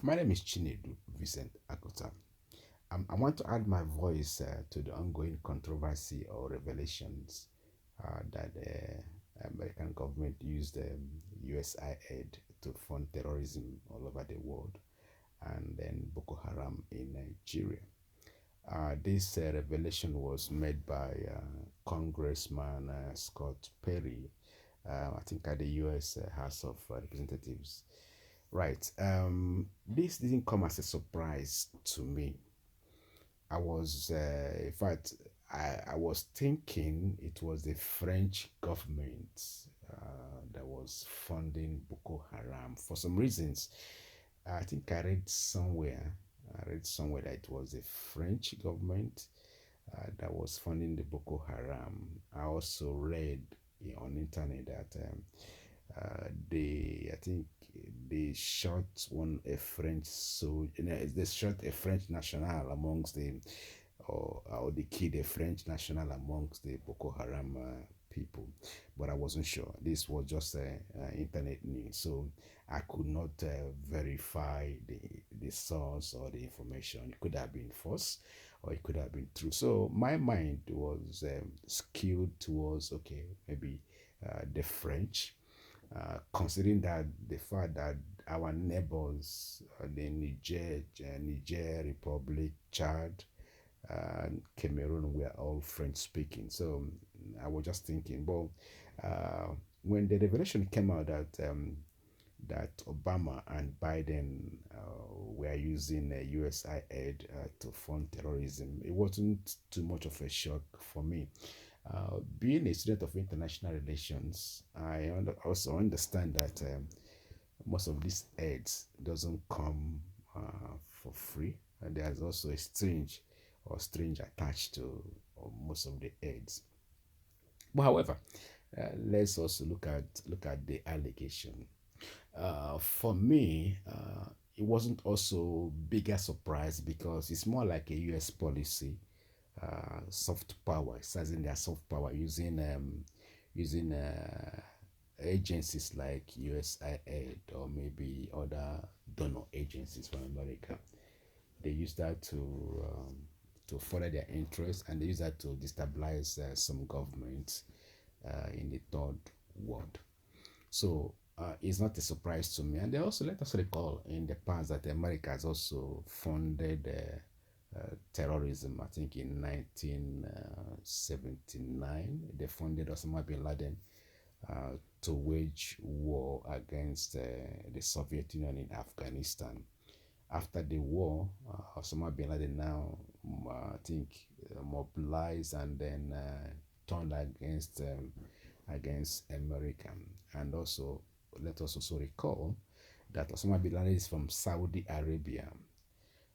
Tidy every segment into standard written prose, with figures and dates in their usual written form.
My name is Chinedu C.V.Akuta. I want to add my voice to the ongoing controversy or revelations that the American government used USAID to fund terrorism all over the world and then Boko Haram in Nigeria. This revelation was made by Congressman Scott Perry, I think at the U.S. House of Representatives. Right. This didn't come as a surprise to me. In fact, I was thinking it was the French government that was funding Boko Haram for some reasons. I read somewhere that it was the French government that was funding the Boko Haram. I also read on internet that I think they shot one a French soldier. They shot a French national amongst the, or they killed a French national amongst the Boko Haram people, but I wasn't sure. This was just internet news, so I could not verify the source or the information. It could have been false, or it could have been true. So my mind was skewed towards okay, maybe the French, considering that the fact that our neighbors, the Niger Republic, Chad, and Cameroon were all French speaking. So I was just thinking, well, when the revelation came out that Obama and Biden were using USAID to fund terrorism, it wasn't too much of a shock for me. Being a student of international relations, also understand that most of these ads doesn't come for free, and there's also a strange attached to most of the ads. But however, let's also look at the allegation. For me, it wasn't also bigger surprise because it's more like a U.S. policy, soft power, exercising their soft power using agencies like USAID or maybe other donor agencies from America. They use that to further their interests, and they use that to destabilize some governments in the third world. So it's not a surprise to me. And they also let us recall in the past that America has also funded terrorism. I think in 1979, they funded Osama bin Laden to wage war against the Soviet Union in Afghanistan. After the war, Osama bin Laden now, I think, mobilized and then turned against America. And also, let us also recall that Osama bin Laden is from Saudi Arabia.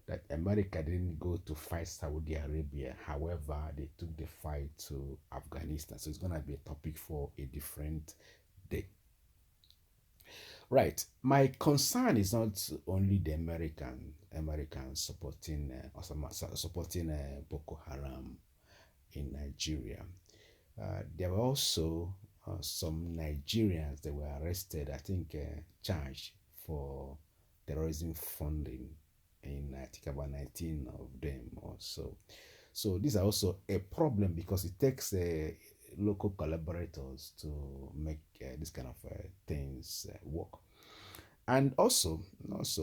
That America didn't go to fight Saudi Arabia. However, they took the fight to Afghanistan. So it's going to be a topic for a different day. Right. My concern is not only the Americans supporting Boko Haram in Nigeria. There were also some Nigerians that were arrested, I think, charged for terrorism funding. In I think about 19 of them or so. So these are also a problem because it takes local collaborators to make this kind of things work. And also,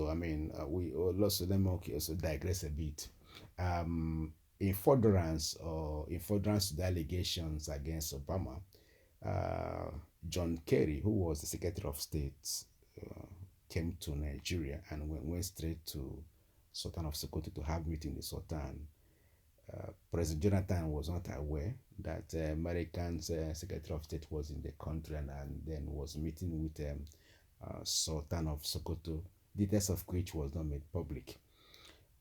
I mean, we also let me also digress a bit. In furtherance to the allegations against Obama, uh, John Kerry, who was the Secretary of State, uh, came to Nigeria and went straight to Sultan of Sokoto to have meeting with Sultan. President Jonathan was not aware that American's Secretary of State was in the country and then was meeting with Sultan of Sokoto, details of which was not made public.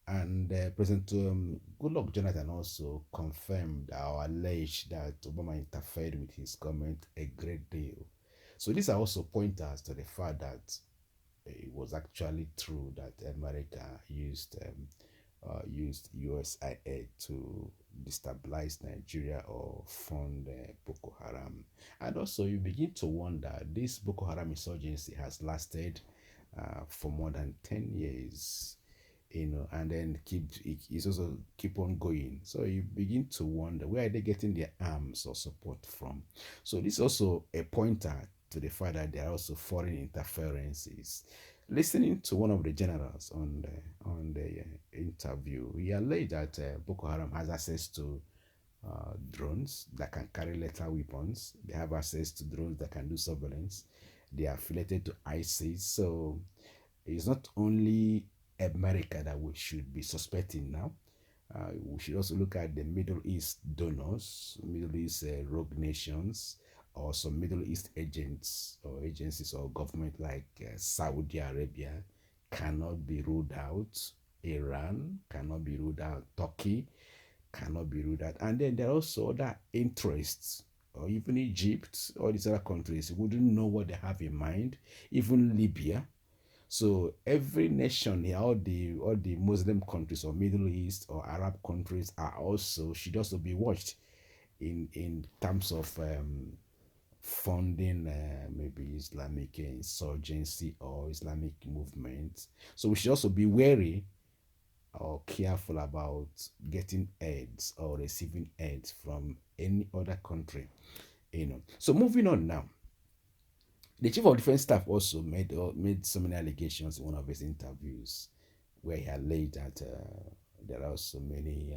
And President Goodluck Jonathan also confirmed or alleged that Obama interfered with his government a great deal. So these are also pointers to the fact that it was actually true that America used USAID to destabilize Nigeria or fund Boko Haram. And also, you begin to wonder this Boko Haram insurgency has lasted for more than 10 years, and then it's also keep on going. So you begin to wonder, where are they getting their arms or support from? So this is also a pointer to the fact that there are also foreign interferences. Listening to one of the generals on the interview, he alleged that Boko Haram has access to drones that can carry lethal weapons. They have access to drones that can do surveillance. They are affiliated to ISIS. So it's not only America that we should be suspecting now. We should also look at the Middle East donors, Middle East rogue nations, or some Middle East agents or agencies or government like Saudi Arabia cannot be ruled out. Iran cannot be ruled out. Turkey cannot be ruled out. And then there are also other interests, or even Egypt, all these other countries. We wouldn't know what they have in mind. Even Libya. So every nation here, all the Muslim countries or Middle East or Arab countries are also should also be watched in terms of funding maybe Islamic insurgency or Islamic movements. So we should also be wary or careful about getting aids or receiving aids from any other country. So moving on now. The chief of defense staff also made so many allegations in one of his interviews, where he alleged that there are so many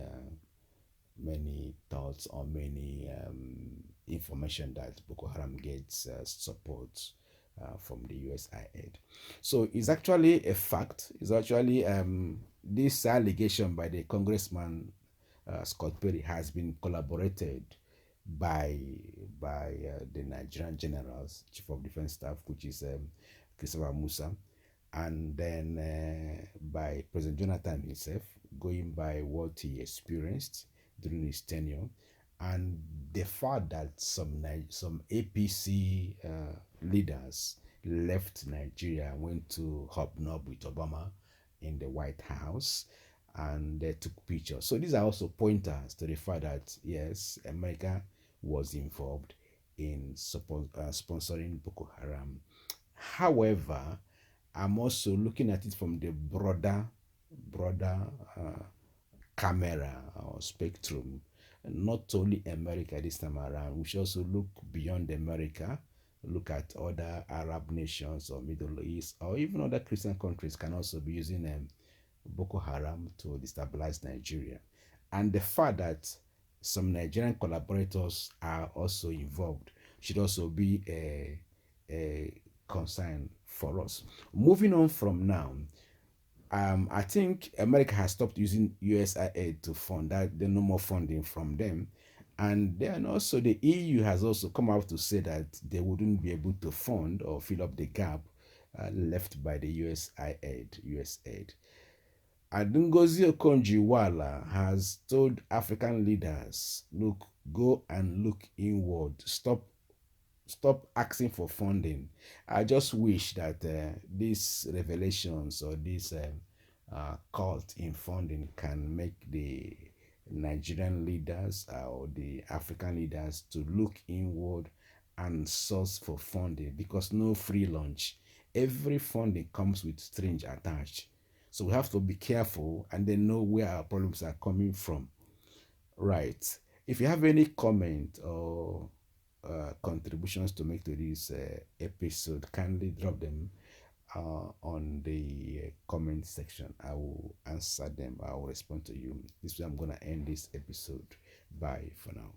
thoughts or many information that Boko Haram gets support from the USAID. So it's actually a fact. It's actually this allegation by the congressman Scott Perry has been collaborated by the Nigerian generals, chief of defense staff, which is Christopher Musa, and then by President Jonathan himself, going by what he experienced during his tenure, and the fact that some APC leaders left Nigeria and went to hobnob with Obama in the White House, and they took pictures. So these are also pointers to the fact that yes, America was involved in sponsoring Boko Haram. However, I'm also looking at it from the broader camera or spectrum. Not only America this time around, we should also look beyond America, look at other Arab nations or Middle East, or even other Christian countries can also be using Boko Haram to destabilize Nigeria. And the fact that some Nigerian collaborators are also involved should also be a concern for us. Moving on from now, I think America has stopped using USAID to fund that. There's no more funding from them. And then also the EU has also come out to say that they wouldn't be able to fund or fill up the gap left by the USAID. Adungozi Okonjo-Iweala has told African leaders, look, go and look inward. Stop asking for funding. I just wish that these revelations or this cult in funding can make the Nigerian leaders or the African leaders to look inward and source for funding, because no free lunch. Every funding comes with strings attached. So we have to be careful and then know where our problems are coming from. Right. If you have any comment or contributions to make to this episode, kindly drop them on the comment section. I will answer them. I will respond to you. This way, I'm going to end this episode. Bye for now.